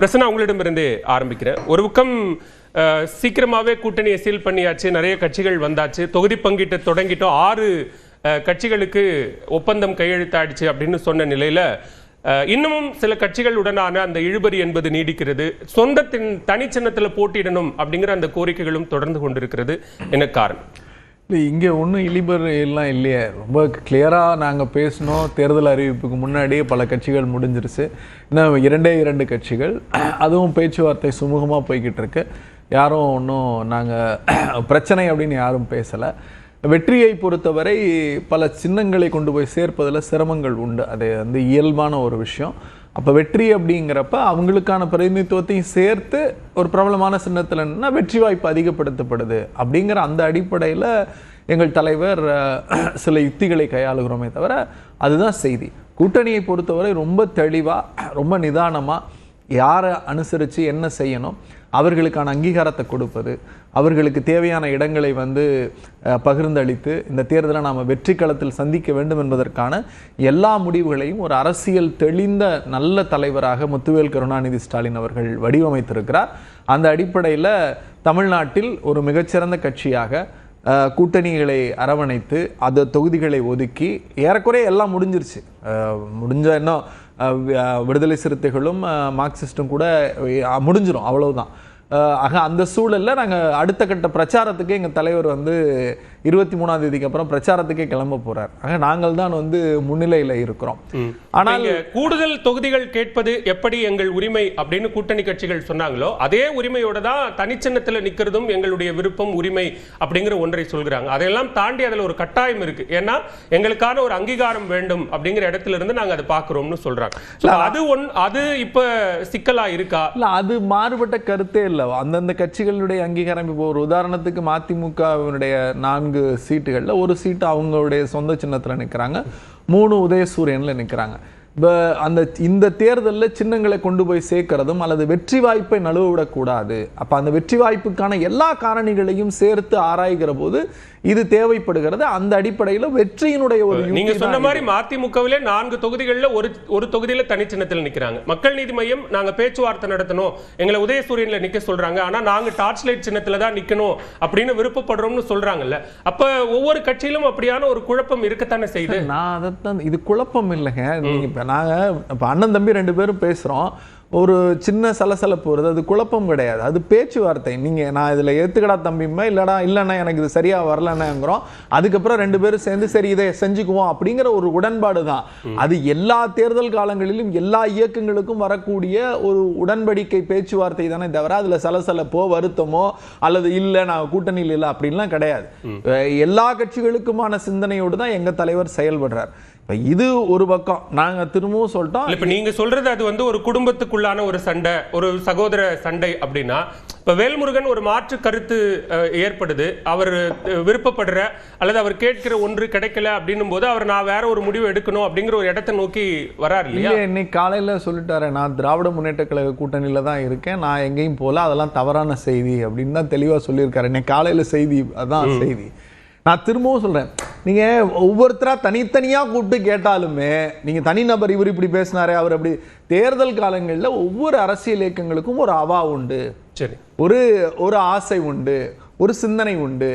பிரசன்னா, உங்களிடமிருந்தே ஆரம்பிக்கிறேன். ஒரு பக்கம் சீக்கிரமாகவே கூட்டணியை சீல் பண்ணியாச்சு, நிறைய கட்சிகள் வந்தாச்சு, தொகுதி பங்கீட்டை தொடங்கிட்டோம், 6 கட்சிகளுக்கு ஒப்பந்தம் கையெழுத்தாயிடுச்சு அப்படின்னு சொன்ன நிலையில இன்னமும் சில கட்சிகளுடனான அந்த இழுபறி என்பது நீடிக்கிறது. சொந்தத்தின் தனிச்சின்னத்தில் போட்டியிடணும் அப்படிங்கிற அந்த கோரிக்கைகளும் தொடர்ந்து கொண்டிருக்கிறது. என்ன காரணம்? இல்லை, இங்கே ஒன்றும் இழிபர் எல்லாம் இல்லையே. ரொம்ப கிளியராக நாங்கள் பேசினோம். தேர்தல் அறிவிப்புக்கு முன்னாடியே பல கட்சிகள் முடிஞ்சிருச்சு. இன்னும் 2 கட்சிகள், அதுவும் பேச்சுவார்த்தை சுமூகமாக போய்கிட்டு இருக்கு. யாரும் ஒன்றும் நாங்கள் பிரச்சனை அப்படின்னு யாரும் பேசலை. வெற்றியை பொறுத்தவரை பல சின்னங்களை கொண்டு போய் சேர்ப்பதில் சிரமங்கள் உண்டு. அது வந்து இயல்பான ஒரு விஷயம். அப்போ வெற்றி அப்படிங்கிறப்ப அவங்களுக்கான பிரதிநிதித்துவத்தையும் சேர்த்து ஒரு பிரபலமான சின்னத்தில் என்னன்னா வெற்றி வாய்ப்பு அதிகப்படுத்தப்படுது அப்படிங்கிற அந்த அடிப்படையில் எங்கள் தலைவர் சில யுக்திகளை கையாளுகிறோமே தவிர அதுதான் செய்தி. கூட்டணியை பொறுத்தவரை ரொம்ப தெளிவாக, ரொம்ப நிதானமாக யாரை அனுசரித்து என்ன செய்யணும், அவர்களுக்கான அங்கீகாரத்தை கொடுப்பது, அவர்களுக்கு தேவையான இடங்களை வந்து பகிர்ந்தளித்து இந்த தேர்தலை நாம் வெற்றி களத்தில் சந்திக்க வேண்டும் என்பதற்கான எல்லா முடிவுகளையும் ஒரு அரசியல் தெளிந்த நல்ல தலைவராக முத்துவேல் கருணாநிதி ஸ்டாலின் அவர்கள் வடிவமைத்திருக்கிறார். அந்த அடிப்படையில் தமிழ்நாட்டில் ஒரு மிகச்சிறந்த கட்சியாக கூட்டணிகளை அரவணைத்து அந்த தொகுதிகளை ஒதுக்கி ஏறக்குறைய எல்லாம் முடிஞ்சிருச்சு. முடிஞ்ச இன்னும் விடுதலை சிறுத்தைகளும் மார்க்சிஸ்டும் கூட முடிஞ்சிடும், அவ்வளவுதான். ஆக அந்த சூழலில் நாங்கள் அடுத்த கட்ட பிரச்சாரத்துக்கு எங்கள் தலைவர் வந்து 23ஆம் தேதிக்கு அப்புறம் பிரச்சாரத்துக்கே கிளம்ப போறார். ஆக நாங்கள் தான் வந்து முன்னிலையில் இருக்கிறோம். ஆனால் கூடுதல் தொகுதிகள் கேட்பது எப்படி எங்கள் உரிமை அப்படின்னு கூட்டணி கட்சிகள் சொன்னாங்களோ அதே உரிமையோட தான் தனிச்சின்னத்தில் நிற்கிறதும் எங்களுடைய விருப்பம், உரிமை அப்படிங்கிற ஒன்றை சொல்கிறாங்க. அதையெல்லாம் தாண்டி அதில் ஒரு கட்டாயம் இருக்கு. ஏன்னா எங்களுக்கான ஒரு அங்கீகாரம் வேண்டும் அப்படிங்கிற இடத்துல இருந்து நாங்கள் அதை பார்க்குறோம்னு சொல்றாங்க. அது இப்ப சிக்கலா இருக்கா? இல்லை, அது மாறுபட்ட கருத்தே இல்லை. அந்தந்த கட்சிகளுடைய அங்கீகாரம். இப்போ ஒரு உதாரணத்துக்கு மதிமுகவினுடைய 4 சீட்டுகளில் ஒரு சீட்டு அவங்களுடைய சொந்த சின்னத்தில் நிற்கிறாங்க, 3 உதயசூரியனில் நிற்கிறாங்க. இப்போ இந்த தேர்தலில் சின்னங்களை கொண்டு போய் சேர்க்கிறதும் அல்லது வெற்றி வாய்ப்பை நழுவவிடக்கூடாது. அப்போ அந்த வெற்றி வாய்ப்புக்கான எல்லா காரணிகளையும் சேர்த்து ஆராய்கிற போது இது தேவைப்படுகிறது. அந்த அடிப்படையில் வெற்றியினுடைய ஒரு நீங்க சொன்ன மாதிரி மதிமுகவிலே 4 தொகுதிகளில் ஒரு தொகுதியில் தனிச்சின்னத்தில் நிற்கிறாங்க. மக்கள் நீதி மையம் நாங்க பேச்சுவார்த்தை நடத்தணும், எங்களை உதயசூரியன்ல நிக்க சொல்றாங்க, ஆனா நாங்க டார்ச் லைட் சின்னத்துல தான் நிக்கணும் அப்படின்னு விருப்பப்படுறோம்னு சொல்றாங்கல்ல. அப்ப ஒவ்வொரு கட்சியிலும் அப்படியான ஒரு குழப்பம் இருக்கத்தானே செய்யுது. நான் அதைத்தான், இது குழப்பம் இல்லைங்க. நீங்க நாங்கள் இப்போ அண்ணன் தம்பி 2 பேரும் பேசுகிறோம், ஒரு சின்ன சலசலப்பு வருது, அது குழப்பம் கிடையாது, அது பேச்சுவார்த்தை. நீங்கள் நான் இதில் ஏற்றுக்கடா தம்பிமா, இல்லைண்ணா எனக்கு இது சரியாக வரலன்னுங்கிறோம். அதுக்கப்புறம் 2 பேரும் சேர்ந்து சரி இதை செஞ்சுக்குவோம் அப்படிங்கிற ஒரு உடன்பாடு தான். அது எல்லா தேர்தல் காலங்களிலும் எல்லா இயக்கங்களுக்கும் வரக்கூடிய ஒரு உடன்படிக்கை பேச்சுவார்த்தை தானே தவிர அதில் சலசலப்போ வருத்தமோ அல்லது இல்லை நான் கூட்டணியில் இல்லை அப்படின்லாம் கிடையாது. எல்லா கட்சிகளுக்குமான சிந்தனையோடு தான் எங்கள் தலைவர் செயல்படுறார். இது ஒரு பக்கம். நாங்க திரும்பவும் சொல்லிட்டோம், இப்ப நீங்க சொல்றது அது வந்து ஒரு குடும்பத்துக்குள்ளான ஒரு சண்டை, ஒரு சகோதர சண்டை அப்படின்னா, இப்ப வேல்முருகன் ஒரு மாற்று கருத்து ஏற்படுது, அவர் விருப்பப்படுற அல்லது அவர் கேட்கிற ஒன்று கிடைக்கல அப்படின்னும் போது அவர் நான் வேற ஒரு முடிவு எடுக்கணும் அப்படிங்கிற ஒரு இடத்தை நோக்கி வராரு இல்லையா? இன்னைக்கு காலையில சொல்லிட்டாரு, நான் திராவிட முன்னேற்ற கழக கூட்டணியில தான் இருக்கேன், நான் எங்கேயும் போல, அதெல்லாம் தவறான செய்தி அப்படின்னு தான் தெளிவா சொல்லியிருக்காரு. இன்னைக்கு காலையில செய்தி அதான் செய்தி. நான் திரும்பவும் சொல்றேன், நீங்க ஒவ்வொருத்தரா தனித்தனியா கூப்பிட்டு கேட்டாலுமே நீங்க தனிநபர் இவர் இப்படி பேசினாரே அவர் அப்படி, தேர்தல் காலங்களில் ஒவ்வொரு அரசியல் இயக்கங்களுக்கும் ஒரு அவா உண்டு, சரி, ஒரு ஆசை உண்டு, ஒரு சிந்தனை உண்டு.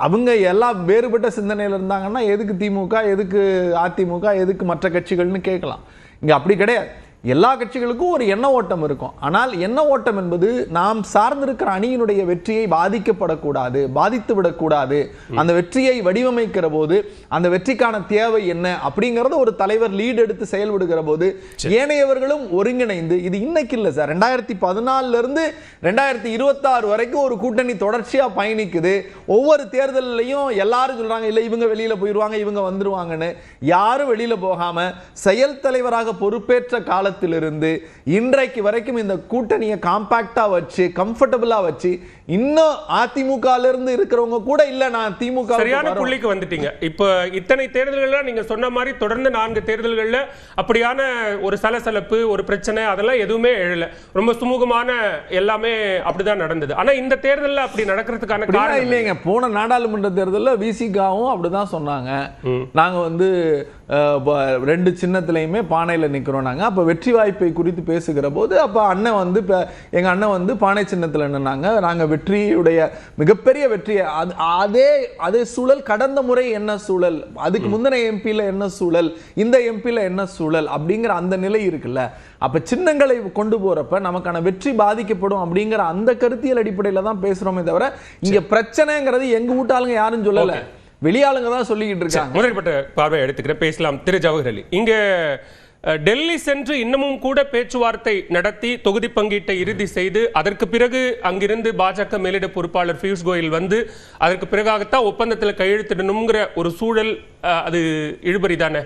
அவங்க எல்லாம் வேறுபட்ட சிந்தனையில் இருந்தாங்கன்னா எதுக்கு திமுக, எதுக்கு அதிமுக, எதுக்கு மற்ற கட்சிகள்னு கேட்கலாம். இங்க அப்படி கிடையாது. எல்லா கட்சிகளுக்கும் ஒரு எண்ண ஓட்டம் இருக்கும். ஆனால் எண்ண ஓட்டம் என்பது நாம் சார்ந்திருக்கிற அணியினுடைய வெற்றியை பாதிக்கப்படக்கூடாது, பாதித்து விடக்கூடாது. அந்த வெற்றியை வடிவமைக்கிற போது அந்த வெற்றிக்கான தேவை என்ன அப்படிங்கறத ஒரு தலைவர் லீட் எடுத்து செயல்படுகிற போது ஏனையவர்களும் ஒருங்கிணைந்து, இது இன்னைக்கு இல்லை சார், 2014 இருந்து 2026 வரைக்கும் ஒரு கூட்டணி தொடர்ச்சியா பயணிக்குது. ஒவ்வொரு தேர்தலையும் எல்லாரும் சொல்றாங்க இல்ல இவங்க வெளியில போயிருவாங்க, இவங்க வந்துருவாங்கன்னு. யாரும் வெளியில போகாம செயல் தலைவராக பொறுப்பேற்ற காலத்தில் இருந்து இன்றைக்கு வரைக்கும் இந்த கூட்டணியை காம்பாக்டா வச்சு கம்ஃபர்டபிளா வச்சு இன்னும் அதிமுக இருந்து இருக்கிறவங்க கூட இல்ல நான் திமுக சரியான புள்ளிக்கு வந்துட்டீங்க. இப்ப இத்தனை தேர்தல்கள்ல நீங்க சொன்ன மாதிரி தொடர்ந்து 4 தேர்தல்கள்ல அப்படியான ஒரு சலசலப்பு, ஒரு பிரச்சனை அதெல்லாம் எதுவுமே எழல, ரொம்ப சுமூகமான எல்லாமே அப்படிதான் நடந்தது. ஆனா இந்த தேர்தல்ல அப்படி நடக்கிறதுக்கான காரணம் இல்லைங்க. போன நாடாளுமன்ற தேர்தலில் விசிகாவும் அப்படிதான் சொன்னாங்க, நாங்க வந்து 2 சின்னத்திலையுமே பானையில் நிற்கிறோம் நாங்கள். அப்போ வெற்றி வாய்ப்பை குறித்து பேசுகிற போது அப்போ அண்ணன் வந்து இப்போ எங்கள் அண்ணன் வந்து பானை சின்னத்தில் நின்னாங்க. நாங்கள் வெற்றியுடைய மிகப்பெரிய வெற்றியை அதே சூழல் கடந்த முறை என்ன சூழல், அதுக்கு முந்தின எம்பியில் என்ன சூழல், இந்த எம்பியில் என்ன சூழல் அப்படிங்கிற அந்த நிலை இருக்குல்ல. அப்போ சின்னங்களை கொண்டு போகிறப்ப நமக்கான வெற்றி பாதிக்கப்படும் அப்படிங்கிற அந்த கருத்தியல் அடிப்படையில் தான் பேசுகிறோமே தவிர இங்கே பிரச்சனைங்கிறது எங்கள் வீட்டாளுங்க யாரும் சொல்லலை, வெளியாளுங்க தான் சொல்லிக்கிட்டு இருக்காங்க. முறைப்பட்ட பார்வை எடுத்துக்கிறேன், பேசலாம். திரு ஜவஹர் அலி, இங்க டெல்லி சென்று இன்னமும் கூட பேச்சுவார்த்தை நடத்தி தொகுதி பங்கீட்டை இறுதி செய்து அதற்கு பிறகு அங்கிருந்து பாஜக மேலிட பொறுப்பாளர் பியூஷ் கோயல் வந்து அதற்கு பிறகாகத்தான் ஒப்பந்தத்தில் கையெழுத்திடணுங்கிற ஒரு சூழல், அது இழுபறி தானே,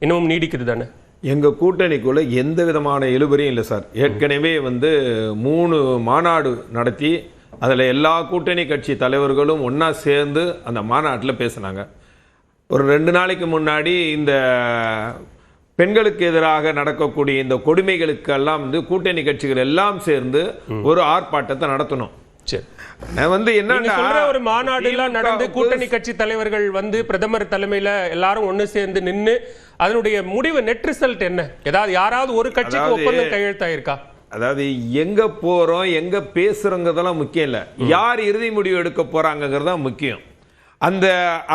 இன்னமும் நீடிக்குது தானே? எங்கள் கூட்டணிக்குள்ள எந்த விதமான இழுபறியும் இல்லை சார். ஏற்கனவே வந்து 3 மாநாடு நடத்தி அதில் எல்லா கூட்டணி கட்சி தலைவர்களும் ஒன்றா சேர்ந்து அந்த மாநாட்டில் பேசினாங்க. ஒரு 2 நாளைக்கு முன்னாடி இந்த பெண்களுக்கு எதிராக நடக்கக்கூடிய இந்த கொடுமைகளுக்கெல்லாம் வந்து கூட்டணி கட்சிகள் எல்லாம் சேர்ந்து ஒரு ஆர்ப்பாட்டத்தை நடத்தணும். வந்து என்ன ஒரு மாநாடு எல்லாம் நடந்து கூட்டணி கட்சி தலைவர்கள் வந்து பிரதமர் தலைமையில எல்லாரும் ஒண்ணு சேர்ந்து நின்று அதனுடைய முடிவு நெட் ரிசல்ட் என்ன? ஏதாவது யாராவது ஒரு கட்சிக்கு ஒப்பந்தம் கையெழுத்தாயிருக்கா? அதாவது எங்க போறோம் எங்க பேசுறோங்கிறதெல்லாம் முக்கியம் இல்ல, யார் இறுதி முடிவு எடுக்க போறாங்கிறது தான் முக்கியம். அந்த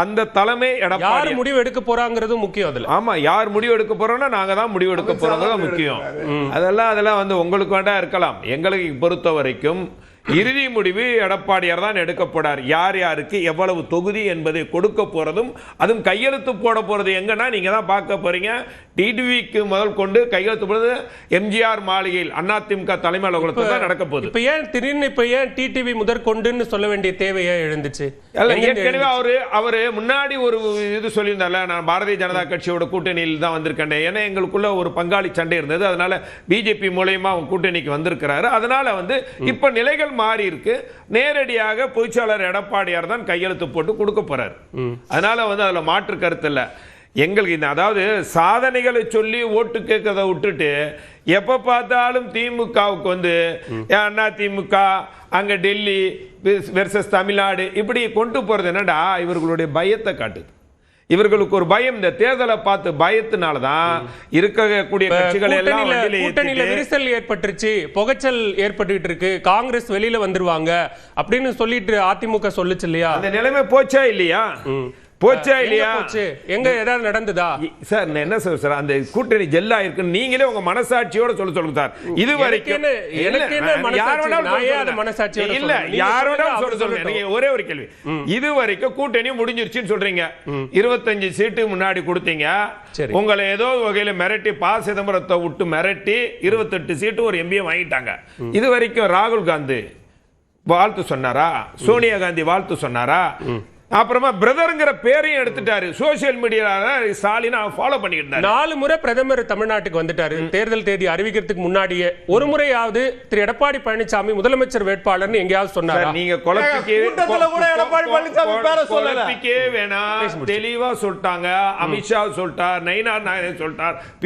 அந்த தலைமை யார் முடிவு எடுக்க போறாங்கிறது முக்கியம். அதுல ஆமா, யார் முடிவு எடுக்க போறோம்னா நாங்க தான் முடிவு எடுக்க போறோங்கிறது முக்கியம். அதெல்லாம் வந்து உங்களுக்கு வேண்டா இருக்கலாம். எங்களுக்கு பொறுத்த வரைக்கும் இறுதி முடிவு எடப்பாடியார் தான் எடுக்க போறார். யார் யாருக்கு எவ்வளவு தொகுதி என்பதை கொடுக்க போறதும் அதுவும் கையெழுத்து போட போறது எங்கன்னா நீங்க தான் பார்க்க போறீங்க. டிடிவிக்கு முதல் கொண்டு கையெழுத்து போடுறது எம்ஜிஆர் மாளிகையில் அதிமுக தலைமை அலுவலகத்தில் தான் நடக்க போகுது. இப்ப ஏன் திடீர்னு இப்ப ஏன் டிடிவி முதற் கொண்டுன்னு சொல்ல வேண்டிய தேவையா எழுந்துச்சு? ஏற்கனவே அவரு முன்னாடி ஒரு இது சொல்லியிருந்தால, நான் பாரதிய ஜனதா கட்சியோட கூட்டணியில் தான் வந்திருக்கேன், ஏன்னா எங்களுக்குள்ள ஒரு பங்காளி சண்டை இருந்தது, அதனால பிஜேபி மூலமா அவங்க கூட்டணிக்கு வந்திருக்கிறாரு. அதனால வந்து இப்ப நிலைகள் மாறி இருக்கு. நேரடியாக பொதுச்செயலாளர் எடப்பாடியார் தான் கையெழுத்து போட்டு கொடுக்க போறாரு. அதனால வந்து அதுல மாற்று கருத்து இல்ல. எங்களுக்கு அதாவது சாதனைகளை சொல்லி ஓட்டு கேட்கறத விட்டுட்டு எப்ப பார்த்தாலும் திமுகவுக்கு வந்து அண்ணா திமுக அங்க டெல்லி வெர்சஸ் தமிழ்நாடு இப்படி கொண்டு போறது என்னடா இவர்களுடைய பயத்தை காட்டுது. இவர்களுக்கு ஒரு பயம், இந்த தேர்தலை பார்த்து பயத்தினாலதான் இருக்கக்கூடிய கட்சிகள் எல்லாம் கூட்டணியில விரிசல் ஏற்பட்டுருச்சு, புகைச்சல் ஏற்பட்டு இருக்கு, காங்கிரஸ் வெளியில வந்துருவாங்க அப்படின்னு சொல்லிட்டு அதிமுக சொல்லுச்சு இல்லையா? அந்த நிலைமை போச்சா இல்லையா? போச்சா இல்லையா? எங்க ஏதாவது நடந்ததா சார்? என்ன சார் அந்த கூட்டணி ஜெல்லா இருக்கு, நீங்களே உங்க மனசாட்சியோட சொல்லுங்க சார். இது வரைக்கும் ஒரே ஒரு கேள்வி, இது வரைக்கும் கூட்டணி முடிஞ்சிருச்சுன்னு சொல்றீங்க. 25 சீட்டு முன்னாடி கொடுத்தீங்க, உங்களை ஏதோ வகையில மிரட்டி ப. சிதம்பரத்தை விட்டு மிரட்டி 28 சீட்டு ஒரு எம்பியை வாங்கிட்டாங்க. இது வரைக்கும் ராகுல் காந்தி வாழ்த்து சொன்னாரா? சோனியா காந்தி வாழ்த்து சொன்னாரா? அப்புறமா பிரதர்ங்கிற பேரையும் எடுத்துட்டாரு. சோசியல் மீடியால ஸ்டாலின் ஃபாலோ பண்ணிட்டு இருந்தாரு. 4 முறை பிரதமர் தமிழ்நாட்டுக்கு வந்துட்டாரு. தேர்தல் தேதி அறிவிக்கிறதுக்கு முன்னாடியே ஒரு முறையாவது திரு எடப்பாடி பழனிசாமி முதலமைச்சர் வேட்பாளர்னு எங்கேயாவது சொன்னாரா? நீங்க குழப்பிக்கவே வேணாம், தெளிவா சொல்லிட்டாங்க. அமித்ஷா சொல்லிட்டார், நயினார் நாயகன் சொல்லிட்டார்.